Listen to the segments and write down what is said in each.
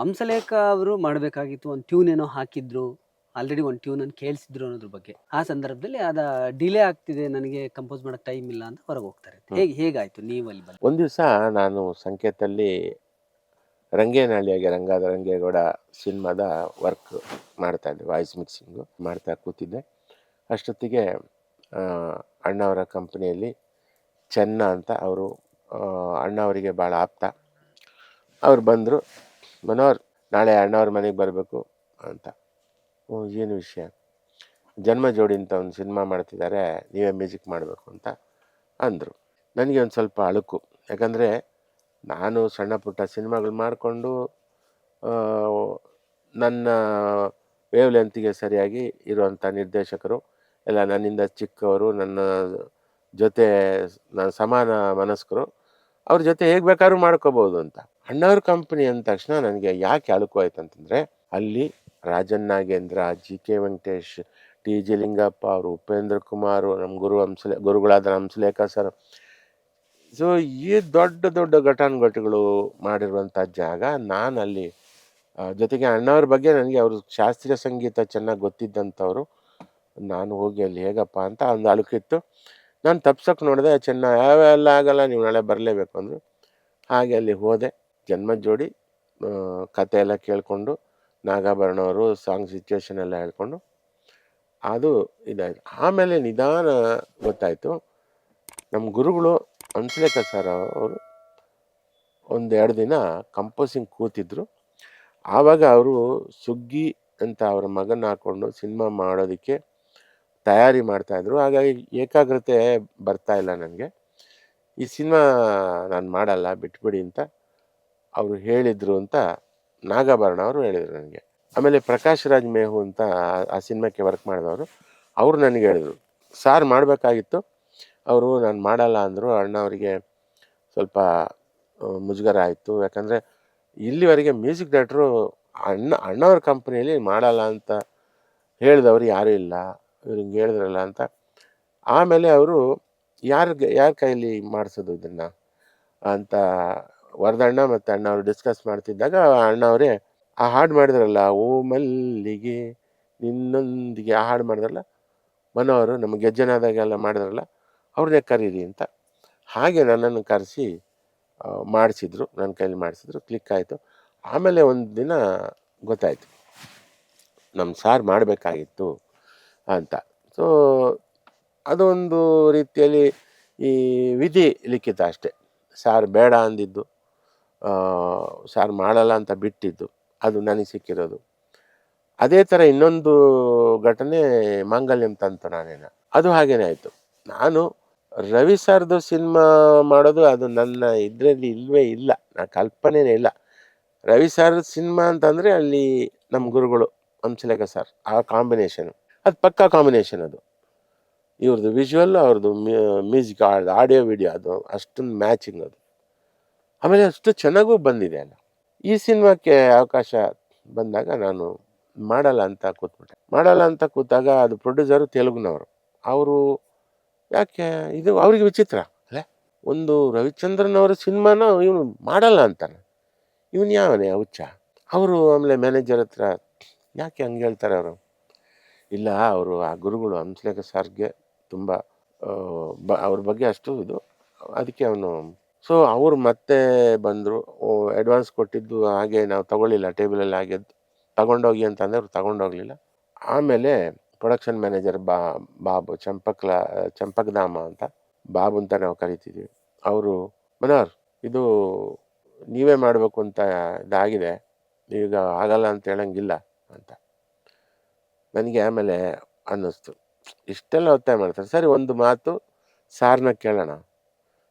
ಹಂಸಲೇಖ ಅವರು ಮಾಡಬೇಕಾಗಿತ್ತು. ಒಂದು ಟ್ಯೂನ್ ಏನೋ ಹಾಕಿದ್ರು. ಆಲ್ರೆಡಿ ಒಂದು ಟ್ಯೂನನ್ನು ಕೇಳಿಸಿದ್ರು ಅನ್ನೋದ್ರ ಬಗ್ಗೆ. ಆ ಸಂದರ್ಭದಲ್ಲಿ ಡಿಲೇ ಆಗ್ತಿದೆ, ನನಗೆ ಕಂಪೋಸ್ ಮಾಡಕ್ಕೆ ಟೈಮ್ ಇಲ್ಲ ಅಂತ ಹೊರಗೆ ಹೋಗ್ತಾರೆ. ಹೇಗಾಯ್ತು ನೀವಲ್ಲಿ ಬಂದು? ಒಂದು ದಿವಸ ನಾನು ಸಂಕೇತಲ್ಲಿ ರಂಗೇನಹಳ್ಳಿಯಾಗೆ ರಂಗಾದ ರಂಗೇಗೌಡ ಸಿನಿಮಾದ ವರ್ಕ್ ಮಾಡ್ತಾಯಿದ್ದೆ, ವಾಯ್ಸ್ ಮಿಕ್ಸಿಂಗು ಮಾಡ್ತಾ ಕೂತಿದ್ದೆ. ಅಷ್ಟೊತ್ತಿಗೆ ಅಣ್ಣವರ ಕಂಪ್ನಿಯಲ್ಲಿ ಚೆನ್ನ ಅಂತ ಅವರು, ಅಣ್ಣವರಿಗೆ ಭಾಳ ಆಪ್ತ. ಅವ್ರು ಬಂದರು, ಮನೋಹರ್ ನಾಳೆ ಅಣ್ಣವ್ರ ಮನೆಗೆ ಬರಬೇಕು ಅಂತ. ಏನು ವಿಷಯ? ಜನ್ಮ ಜೋಡಿ ಅಂತ ಒಂದು ಸಿನಿಮಾ ಮಾಡ್ತಿದ್ದಾರೆ, ನೀವೇ ಮ್ಯೂಸಿಕ್ ಮಾಡಬೇಕು ಅಂತ ಅಂದರು. ನನಗೆ ಒಂದು ಸ್ವಲ್ಪ ಅಳುಕು, ಯಾಕಂದರೆ ನಾನು ಸಣ್ಣ ಪುಟ್ಟ ಸಿನಿಮಾಗಳು ಮಾಡಿಕೊಂಡು ನನ್ನ ವೇವ್ ಲೆಂತ್ಗೆ ಸರಿಯಾಗಿ ಇರುವಂಥ ನಿರ್ದೇಶಕರು ಎಲ್ಲ ನನ್ನಿಂದ ಚಿಕ್ಕವರು, ನನ್ನ ಜೊತೆ ಸಮಾನ ಮನಸ್ಕರು, ಅವ್ರ ಜೊತೆ ಹೇಗೆ ಬೇಕಾದ್ರೂ ಮಾಡ್ಕೋಬೋದು ಅಂತ. ಅಣ್ಣವ್ರ ಕಂಪ್ನಿ ಅಂದ ತಕ್ಷಣ ನನಗೆ ಯಾಕೆ ಅಳುಕು ಆಯ್ತು ಅಂತಂದರೆ, ಅಲ್ಲಿ Rajan Nagendra, G K Venkatesh, T G Lingappa ಅವರು, ಉಪೇಂದ್ರ ಕುಮಾರ್, ನಮ್ಮ ಗುರುಗಳಾದ ಹಂಸಲೇಖ ಸರ್. ಸೊ ಈ ದೊಡ್ಡ ದೊಡ್ಡ ಘಟಾನುಘಟಿಗಳು ಮಾಡಿರುವಂಥ ಜಾಗ. ನಾನು ಅಲ್ಲಿ ಜೊತೆಗೆ ಅಣ್ಣವ್ರ ಬಗ್ಗೆ ನನಗೆ ಅವರು ಶಾಸ್ತ್ರೀಯ ಸಂಗೀತ ಚೆನ್ನಾಗಿ ಗೊತ್ತಿದ್ದಂಥವ್ರು. ನಾನು ಹೋಗಿ ಅಲ್ಲಿ ಹೇಗಪ್ಪ ಅಂತ ಒಂದು ಅಳುಕಿತ್ತು. ನಾನು ತಪ್ಸೋಕೆ ನೋಡಿದೆ, ಯಾವೆಲ್ಲ ಆಗಲ್ಲ, ನೀವು ನಾಳೆ ಬರಲೇಬೇಕು ಅಂದರು. ಹಾಗೆ ಅಲ್ಲಿ ಹೋದೆ. ಜನ್ಮದ ಜೋಡಿ ಕತೆ ಎಲ್ಲ ಕೇಳಿಕೊಂಡು, ನಾಗಾಭರಣವರು ಸಾಂಗ್ ಸಿಚುವೇಶನ್ ಎಲ್ಲ ಹೇಳ್ಕೊಂಡು ಅದು ಇದಾಯಿತು. ಆಮೇಲೆ ನಿಧಾನ ಗೊತ್ತಾಯಿತು, ನಮ್ಮ ಗುರುಗಳು ಹಂಸಲೇಖ ಸರ್ ಅವರು 1-2 ದಿನ ಕಂಪೋಸಿಂಗ್ ಕೂತಿದ್ರು. ಆವಾಗ ಅವರು ಸುಗ್ಗಿ ಅಂತ ಅವರ ಮಗನ ಹಾಕ್ಕೊಂಡು ಸಿನಿಮಾ ಮಾಡೋದಕ್ಕೆ ತಯಾರಿ ಮಾಡ್ತಾಯಿದ್ರು. ಹಾಗಾಗಿ ಏಕಾಗ್ರತೆ ಬರ್ತಾಯಿಲ್ಲ ನನಗೆ. ಈ ಸಿನಿಮಾ ನಾನು ಮಾಡಲ್ಲ, ಬಿಟ್ಬಿಡಿ ಅಂತ ಅವರು ಹೇಳಿದರು ಅಂತ ನಾಗಾಭರಣ ಅವರು ಹೇಳಿದರು ನನಗೆ. ಆಮೇಲೆ ಪ್ರಕಾಶ್ ರಾಜ್ ಮೇಹು ಅಂತ ಆ ಸಿನಿಮಾಕ್ಕೆ ವರ್ಕ್ ಮಾಡಿದವರು, ಅವರು ನನಗೆ ಹೇಳಿದರು, ಸಾರ್ ಮಾಡಬೇಕಾಗಿತ್ತು, ಅವರು ನಾನು ಮಾಡಲ್ಲ ಅಂದರು. ಅಣ್ಣವರಿಗೆ ಸ್ವಲ್ಪ ಮುಜುಗರ ಆಯಿತು. ಯಾಕಂದರೆ ಇಲ್ಲಿವರೆಗೆ ಮ್ಯೂಸಿಕ್ ಡೈರೆಕ್ಟ್ರು ಅಣ್ಣವ್ರ ಕಂಪ್ನಿಯಲ್ಲಿ ಮಾಡಲ್ಲ ಅಂತ ಹೇಳಿದವರು ಯಾರೂ ಇಲ್ಲ, ಇವ್ರು ಹಿಂಗೆ ಹೇಳಿದ್ರಲ್ಲ ಅಂತ. ಆಮೇಲೆ ಅವರು ಯಾರ ಕೈಯಲ್ಲಿ ಮಾಡಿಸೋದು ಇದನ್ನು ಅಂತ ವರದಣ್ಣ ಮತ್ತು ಅಣ್ಣವರು ಡಿಸ್ಕಸ್ ಮಾಡ್ತಿದ್ದಾಗ ಅಣ್ಣವರೇ ಆ ಹಾಡು ಮಾಡಿದ್ರಲ್ಲ, ಓ ಮಲ್ಲಿಗೆ ನಿನ್ನೊಂದಿಗೆ, ಆ ಹಾಡು ಮಾಡಿದ್ರಲ್ಲ ಮನೋಹರು, ನಮ್ಮ ಗೆಜ್ಜೆನಾದಾಗೆಲ್ಲ ಮಾಡಿದ್ರಲ್ಲ, ಅವ್ರನ್ನೇ ಕರೀರಿ ಅಂತ. ಹಾಗೆ ನನ್ನನ್ನು ಕರೆಸಿ ಮಾಡಿಸಿದ್ರು, ನನ್ನ ಕೈಲಿ ಮಾಡಿಸಿದ್ರು. ಕ್ಲಿಕ್ ಆಯಿತು. ಆಮೇಲೆ ಒಂದು ದಿನ ಗೊತ್ತಾಯಿತು, ನಮ್ಮ ಸಾರ್ ಮಾಡಬೇಕಾಗಿತ್ತು ಅಂತ. ಸೊ ಅದೊಂದು ರೀತಿಯಲ್ಲಿ ಈ ವಿಧಿ ಲಿಖಿತ ಅಷ್ಟೆ. ಸಾರ್ ಬೇಡ ಅಂದಿದ್ದು, ಸಾರ್ ಮಾಡಲ್ಲ ಅಂತ ಬಿಟ್ಟಿದ್ದು, ಅದು ನನಗೆ ಸಿಕ್ಕಿರೋದು. ಅದೇ ಥರ ಇನ್ನೊಂದು ಘಟನೆ ಮಾಂಗಲ್ಯಂ ತಂತು ನಾನೇನ, ಅದು ಹಾಗೇನೆ ಆಯಿತು. ನಾನು ರವಿ ಸರ್ದು ಸಿನಿಮಾ ಮಾಡೋದು ಅದು ನನ್ನ ಇದರಲ್ಲಿ ಇಲ್ಲವೇ ಇಲ್ಲ, ನನ್ನ ಕಲ್ಪನೆಯೇ ಇಲ್ಲ. ರವಿ ಸರ್ ಸಿನಿಮಾ ಅಂತಂದರೆ ಅಲ್ಲಿ ನಮ್ಮ ಗುರುಗಳು ಹಂಸಲೇಖ ಸರ್, ಆ ಕಾಂಬಿನೇಷನು ಅದು ಪಕ್ಕಾ ಕಾಂಬಿನೇಷನ್. ಅದು ಇವ್ರದ್ದು ವಿಜುವಲ್, ಅವ್ರದ್ದು ಮ್ಯೂಸಿಕ್, ಆಡಿಯೋ ವಿಡಿಯೋ, ಅದು ಅಷ್ಟೊಂದು ಮ್ಯಾಚಿಂಗ್ ಅದು. ಆಮೇಲೆ ಅಷ್ಟು ಚೆನ್ನಾಗೂ ಬಂದಿದೆ ಅಲ್ಲ. ಈ ಸಿನಿಮಾಕ್ಕೆ ಅವಕಾಶ ಬಂದಾಗ ನಾನು ಮಾಡಲ್ಲ ಅಂತ ಕೂತ್ಬಿಟ್ಟೆ. ಮಾಡಲ್ಲ ಅಂತ ಕೂತಾಗ ಅದು ಪ್ರೊಡ್ಯೂಸರು ತೆಲುಗಿನವರು. ಅವರು ಯಾಕೆ ಇದು ಅವ್ರಿಗೆ ವಿಚಿತ್ರ ಅಲ್ಲೇ, ಒಂದು ರವಿಚಂದ್ರನ್ ಅವರ ಸಿನಿಮಾನ ಇವನು ಮಾಡಲ್ಲ ಅಂತಾನೆ, ಇವನು ಯಾವನೇ ಹುಚ್ಚ. ಅವರು ಆಮೇಲೆ ಮ್ಯಾನೇಜರ್ ಹತ್ರ ಯಾಕೆ ಹಂಗೆ ಹೇಳ್ತಾರೆ ಅವರು, ಇಲ್ಲ ಅವರು ಆ ಗುರುಗಳು ಹಂಸಲೇಖ ಸರ್ಗೆ ತುಂಬ ಅವ್ರ ಬಗ್ಗೆ ಅಷ್ಟು ಇದು, ಅದಕ್ಕೆ ಅವನು. ಸೊ ಅವರು ಮತ್ತೆ ಬಂದರು, ಅಡ್ವಾನ್ಸ್ ಕೊಟ್ಟಿದ್ದು ಹಾಗೆ ನಾವು ತಗೊಳ್ಳಿಲ್ಲ, ಟೇಬಲಲ್ಲಿ ಹಾಗೆ ತಗೊಂಡೋಗಿ ಅಂತಂದರೆ ಅವ್ರು ತಗೊಂಡೋಗಲಿಲ್ಲ. ಆಮೇಲೆ ಪ್ರೊಡಕ್ಷನ್ ಮ್ಯಾನೇಜರ್ ಬಾಬು ಚಂಪಕ್ಧಾಮ ಅಂತ, ಬಾಬು ಅಂತ ನಾವು ಕರಿತಿದ್ವಿ. ಅವರು, ಮನೋಹರ್ ಇದು ನೀವೇ ಮಾಡಬೇಕು ಅಂತ ಇದಾಗಿದೆ, ಈಗ ಆಗಲ್ಲ ಅಂತ ಹೇಳಂಗಿಲ್ಲ ಅಂತ. ನನಗೆ ಆಮೇಲೆ ಅನ್ನಿಸ್ತು, ಇಷ್ಟೆಲ್ಲ ಒತ್ತಾಯ ಮಾಡ್ತಾರೆ, ಸರಿ ಒಂದು ಮಾತು ಸಾರ್ನ ಕೇಳೋಣ,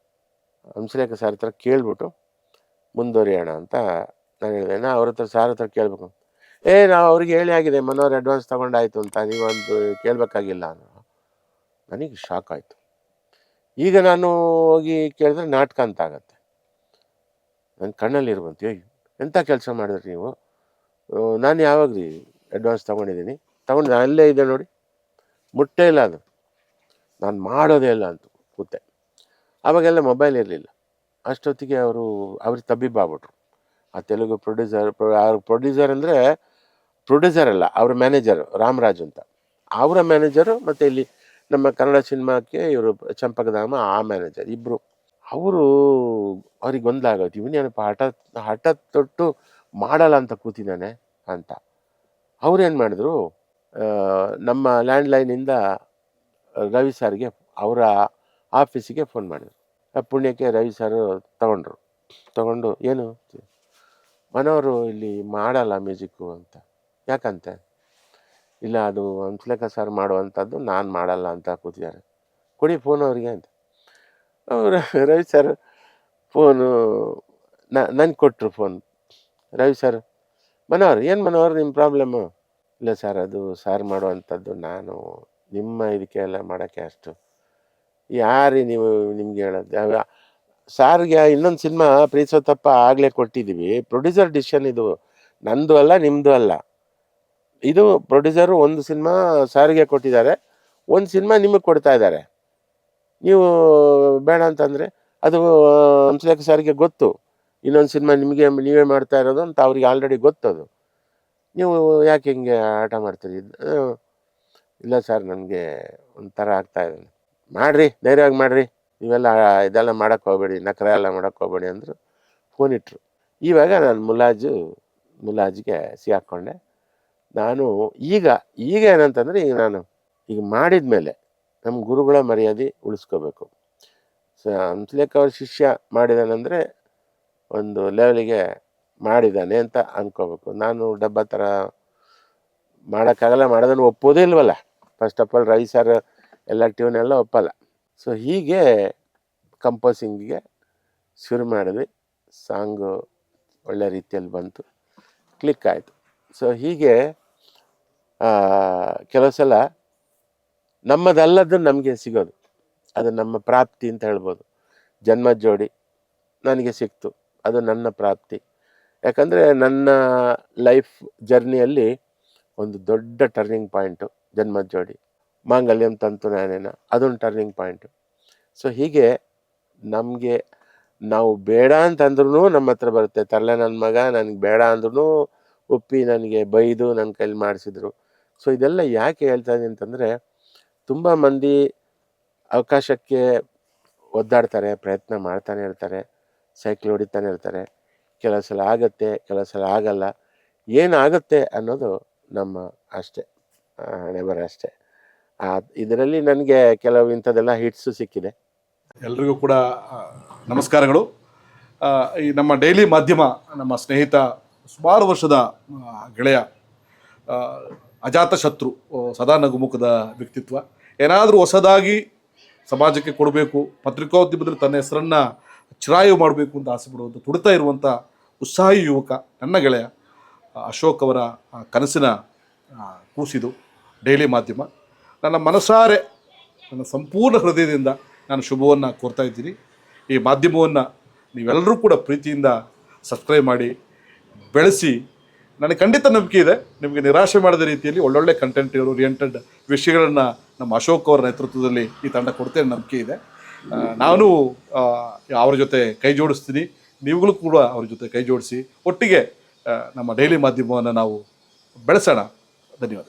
ಹಂಸಲೇಖ ಸಾರ್ ಹತ್ರ ಕೇಳ್ಬಿಟ್ಟು ಮುಂದುವರಿಯೋಣ ಅಂತ ನಾನು ಹೇಳಿದೆ. ಅವ್ರ ಹತ್ರ ಸಾರ್ ಹತ್ರ ಕೇಳಬೇಕು, ನಾವು ಅವ್ರಿಗೆ ಹೇಳಿ ಆಗಿದೆ, ಮನೋಹರ್ ಅಡ್ವಾನ್ಸ್ ತೊಗೊಂಡಾಯ್ತು ಅಂತ, ನೀವೊಂದು ಕೇಳಬೇಕಾಗಿಲ್ಲ ಅನ್ನೋ. ನನಗೆ ಶಾಕ್ ಆಯಿತು. ಈಗ ನಾನು ಹೋಗಿ ಕೇಳಿದ್ರೆ ನಾಟಕ ಅಂತ ಆಗತ್ತೆ. ನನ್ನ ಕಣ್ಣಲ್ಲಿರುವಂತೆ, ಎಂಥ ಕೆಲಸ ಮಾಡಿದ್ರಿ ನೀವು, ನಾನು ಯಾವಾಗ ರೀ ಅಡ್ವಾನ್ಸ್ ತೊಗೊಂಡಿದ್ದೀನಿ, ಅಲ್ಲೇ ಇದೆ ನೋಡಿ, ಮುಟ್ಟೇ ಇಲ್ಲ ಅದು, ನಾನು ಮಾಡೋದೇ ಇಲ್ಲ ಅಂತ ಕೂತೆ. ಆವಾಗೆಲ್ಲ ಮೊಬೈಲ್ ಇರಲಿಲ್ಲ. ಅಷ್ಟೊತ್ತಿಗೆ ಅವ್ರಿಗೆ ತಬ್ಬಿಬ್ಬಾಗ್ಬಿಟ್ರು. ಆ ತೆಲುಗು ಪ್ರೊಡ್ಯೂಸರ್ ಅಂದರೆ ಪ್ರೊಡ್ಯೂಸರ್ ಅಲ್ಲ, ಅವ್ರ ಮ್ಯಾನೇಜರು ರಾಮರಾಜ್ ಅಂತ, ಅವರ ಮ್ಯಾನೇಜರು, ಮತ್ತು ಇಲ್ಲಿ ನಮ್ಮ ಕನ್ನಡ ಸಿನಿಮಾಕ್ಕೆ ಇವರು ಚಂಪಕಧಾಮ ಆ ಮ್ಯಾನೇಜರ್ ಇಬ್ಬರು. ಅವ್ರಿಗೆ ಗೊಂದಲಾಗೋಯ್ತು, ಇವನೇನಪ್ಪ ಹಠ ತೊಟ್ಟು ಮಾಡಲ್ಲ ಅಂತ ಕೂತಿದ್ದಾನೆ ಅಂತ. ಅವ್ರೇನು ಮಾಡಿದ್ರು, ನಮ್ಮ ಲ್ಯಾಂಡ್ಲೈನಿಂದ ರವಿ ಸರ್ಗೆ ಅವರ ಆಫೀಸಿಗೆ ಫೋನ್ ಮಾಡಿದ್ರು. ಆ ಪುಣ್ಯಕ್ಕೆ ರವಿ ಸರ್ ತಗೊಂಡು ಏನು ಮನೋರು ಇಲ್ಲಿ ಮಾಡಲ್ಲ ಮ್ಯೂಸಿಕ್ಕು ಅಂತ. ಯಾಕಂತೆ? ಇಲ್ಲ, ಅದು ಹಂಸಲೇಖ ಸರ್ ಮಾಡುವಂಥದ್ದು ನಾನು ಮಾಡಲ್ಲ ಅಂತ ಕೂತಿದ್ದಾರೆ, ಕೊಡಿ ಫೋನ್ ಅವ್ರಿಗೆ ಅಂತ. ಅವರು ರವಿ ಸರ್ ಫೋನು ನನಗೆ ಕೊಟ್ಟರು ಫೋನ್. ರವಿ ಸರ್, ಏನು ಮನೋಹರ್ ನಿಮ್ಮ ಪ್ರಾಬ್ಲಮ್ಮು? ಇಲ್ಲ ಸರ್, ಅದು ಸಾರ್ ಮಾಡುವಂಥದ್ದು, ನಾನು ನಿಮ್ಮ ಇದಕ್ಕೆ ಎಲ್ಲ ಮಾಡೋಕ್ಕೆ ಅಷ್ಟು ಯಾರೀ ನೀವು, ನಿಮ್ಗೆ ಹೇಳೋದು ಸಾರ್ಗೆ ಇನ್ನೊಂದು ಸಿನಿಮಾ ಪ್ರೀತಿಸೋತಪ್ಪ ಆಗಲೇ ಕೊಟ್ಟಿದ್ದೀವಿ, ಪ್ರೊಡ್ಯೂಸರ್ ಡಿಸಿಷನ್ ಇದು, ನಂದು ಅಲ್ಲ ನಿಮ್ಮದು ಅಲ್ಲ. ಇದು ಪ್ರೊಡ್ಯೂಸರು ಒಂದು ಸಿನಿಮಾ ಸಾರಿಗೆ ಕೊಟ್ಟಿದ್ದಾರೆ, ಒಂದು ಸಿನಿಮಾ ನಿಮಗೆ ಕೊಡ್ತಾ ಇದ್ದಾರೆ. ನೀವು ಬೇಡ ಅಂತಂದರೆ ಅದು ಹಂಸಲೇಖ ಸಾರಿಗೆ ಗೊತ್ತು, ಇನ್ನೊಂದು ಸಿನಿಮಾ ನೀವೇ ಮಾಡ್ತಾ ಇರೋದು ಅಂತ ಅವ್ರಿಗೆ ಆಲ್ರೆಡಿ ಗೊತ್ತದು. ನೀವು ಯಾಕೆ ಹಿಂಗೆ ಆಟ ಮಾಡ್ತೀರಿ? ಇಲ್ಲ ಸರ್, ನನಗೆ ಒಂಥರ ಆಗ್ತಾಯಿದೆ. ಮಾಡಿರಿ, ಧೈರ್ಯವಾಗಿ ಮಾಡಿರಿ, ಇದೆಲ್ಲ ಮಾಡೋಕ್ಕೆ ಹೋಗಬೇಡಿ, ನಕರ ಎಲ್ಲ ಮಾಡೋಕ್ಕೆ ಹೋಗಬೇಡಿ ಅಂದರು. ಫೋನ್ ಇಟ್ಟರು. ಇವಾಗ ನಾನು ಮುಲಾಜಿಗೆ ಸಿಗಾಕ್ಕೊಂಡೆ. ನಾನು ಈಗ ಏನಂತಂದರೆ, ಈಗ ಮಾಡಿದ ಮೇಲೆ ನಮ್ಮ ಗುರುಗಳ ಮರ್ಯಾದೆ ಉಳಿಸ್ಕೋಬೇಕು. ಹಂಸಲೇಖ ಅವ್ರ ಶಿಷ್ಯ ಮಾಡಿದಾನಂದರೆ ಒಂದು ಲೆವೆಲಿಗೆ ಮಾಡಿದ್ದಾನೆ ಅಂತ ಅಂದ್ಕೋಬೇಕು. ನಾನು ಡಬ್ಬ ಥರ ಮಾಡೋಕ್ಕಾಗಲ್ಲ, ಮಾಡೋದನ್ನು ಒಪ್ಪೋದೇ ಇಲ್ವಲ್ಲ. First of all Ravi sir ಎಲ್ಲ ಟ್ಯೂನೆಲ್ಲ ಒಪ್ಪಲ್ಲ. ಸೊ ಹೀಗೆ ಕಂಪೋಸಿಂಗಿಗೆ ಶುರು ಮಾಡಿದ್ವಿ. ಸಾಂಗು ಒಳ್ಳೆ ರೀತಿಯಲ್ಲಿ ಬಂತು, ಕ್ಲಿಕ್ ಆಯಿತು. ಸೊ ಹೀಗೆ ಕೆಲವು ಸಲ ನಮ್ಮದಲ್ಲದ್ದು ನಮಗೆ ಸಿಗೋದು, ಅದು ನಮ್ಮ ಪ್ರಾಪ್ತಿ ಅಂತ ಹೇಳ್ಬೋದು. ಜನ್ಮದ ಜೋಡಿ ನನಗೆ ಸಿಕ್ತು, ಅದು ನನ್ನ ಪ್ರಾಪ್ತಿ. ಯಾಕಂದರೆ ನನ್ನ ಲೈಫ್ ಜರ್ನಿಯಲ್ಲಿ ಒಂದು ದೊಡ್ಡ ಟರ್ನಿಂಗ್ ಪಾಯಿಂಟು ಜನ್ಮದ ಜೋಡಿ. ಮಾಂಗಲ್ಯಂ ತಂತು ನಾನೇನ, ಅದೊಂದು ಟರ್ನಿಂಗ್ ಪಾಯಿಂಟು. ಸೊ ಹೀಗೆ ನಮಗೆ ನಾವು ಬೇಡ ಅಂತಂದ್ರೂ ನಮ್ಮ ಹತ್ರ ಬರುತ್ತೆ. ತರಲೆ ನನ್ನ ಮಗ ನನಗೆ ಬೇಡ ಅಂದ್ರೂ ಒಪ್ಪಿ ನನಗೆ ಬೈದು ನನ್ನ ಕೈಲಿ ಮಾಡಿಸಿದ್ರು. ಸೊ ಇದೆಲ್ಲ ಯಾಕೆ ಹೇಳ್ತಾ ಇದ್ದೀನಿ ಅಂತಂದರೆ, ತುಂಬ ಮಂದಿ ಅವಕಾಶಕ್ಕೆ ಒದ್ದಾಡ್ತಾರೆ, ಪ್ರಯತ್ನ ಮಾಡ್ತಾನೆ ಇರ್ತಾರೆ, ಸೈಕ್ಲ್ ಹೊಡಿತಾನೆ ಇರ್ತಾರೆ. ಕೆಲವು ಸಲ ಆಗುತ್ತೆ, ಕೆಲವು ಸಲ ಆಗಲ್ಲ. ಏನಾಗುತ್ತೆ ಅನ್ನೋದು ನಮ್ಮ ಅಷ್ಟೇ, ಹಣೆಬರ ಅಷ್ಟೇ. ಇದರಲ್ಲಿ ನನಗೆ ಕೆಲವು ಇಂಥದ್ದೆಲ್ಲ ಹಿಟ್ಸು ಸಿಕ್ಕಿದೆ. ಎಲ್ರಿಗೂ ಕೂಡ ನಮಸ್ಕಾರಗಳು. ಈ ನಮ್ಮ ಡೈಲಿ ಮಾಧ್ಯಮ, ನಮ್ಮ ಸ್ನೇಹಿತ, ಸುಮಾರು ವರ್ಷದ ಗೆಳೆಯ, ಅಜಾತ ಶತ್ರು, ಸದಾ ನಗುಮುಖದ ವ್ಯಕ್ತಿತ್ವ, ಏನಾದರೂ ಹೊಸದಾಗಿ ಸಮಾಜಕ್ಕೆ ಕೊಡಬೇಕು, ಪತ್ರಿಕೋದ್ಯಮದಲ್ಲಿ ತನ್ನ ಹೆಸರನ್ನು ಚಿರಾಯು ಮಾಡಬೇಕು ಅಂತ ಆಸೆ ಪಡುವಂಥ, ತುಡಿತಾ ಇರುವಂಥ ಉತ್ಸಾಹಿ ಯುವಕ ನನ್ನ ಗೆಳೆಯ ಅಶೋಕ್ ಅವರ ಕನಸಿನ ಕೂಸಿದು ಡೈಲಿ ಮಾಧ್ಯಮ. ನನ್ನ ಮನಸಾರೆ, ನನ್ನ ಸಂಪೂರ್ಣ ಹೃದಯದಿಂದ ನಾನು ಶುಭವನ್ನು ಕೋರ್ತಾ ಇದ್ದೀನಿ. ಈ ಮಾಧ್ಯಮವನ್ನು ನೀವೆಲ್ಲರೂ ಕೂಡ ಪ್ರೀತಿಯಿಂದ ಸಬ್ಸ್ಕ್ರೈಬ್ ಮಾಡಿ ಬೆಳೆಸಿ. ನನಗೆ ಖಂಡಿತ ನಂಬಿಕೆ ಇದೆ, ನಿಮಗೆ ನಿರಾಶೆ ಮಾಡದ ರೀತಿಯಲ್ಲಿ ಒಳ್ಳೊಳ್ಳೆ ಕಂಟೆಂಟ್ ಓರಿಯೆಂಟೆಡ್ ವಿಷಯಗಳನ್ನು ನಮ್ಮ ಅಶೋಕ್ ಅವರ ನೇತೃತ್ವದಲ್ಲಿ ಈ ತಂಡ ಕೊಡ್ತೇನೆ ನಂಬಿಕೆ ಇದೆ. ನಾನು ಅವ್ರ ಜೊತೆ ಕೈ ಜೋಡಿಸ್ತೀನಿ, ನೀವುಗಳು ಕೂಡ ಅವ್ರ ಜೊತೆ ಕೈ ಜೋಡಿಸಿ ಒಟ್ಟಿಗೆ ನಮ್ಮ ಡೈಲಿ ಮಾಧ್ಯಮವನ್ನು ನಾವು ಬೆಳೆಸೋಣ. ಧನ್ಯವಾದ.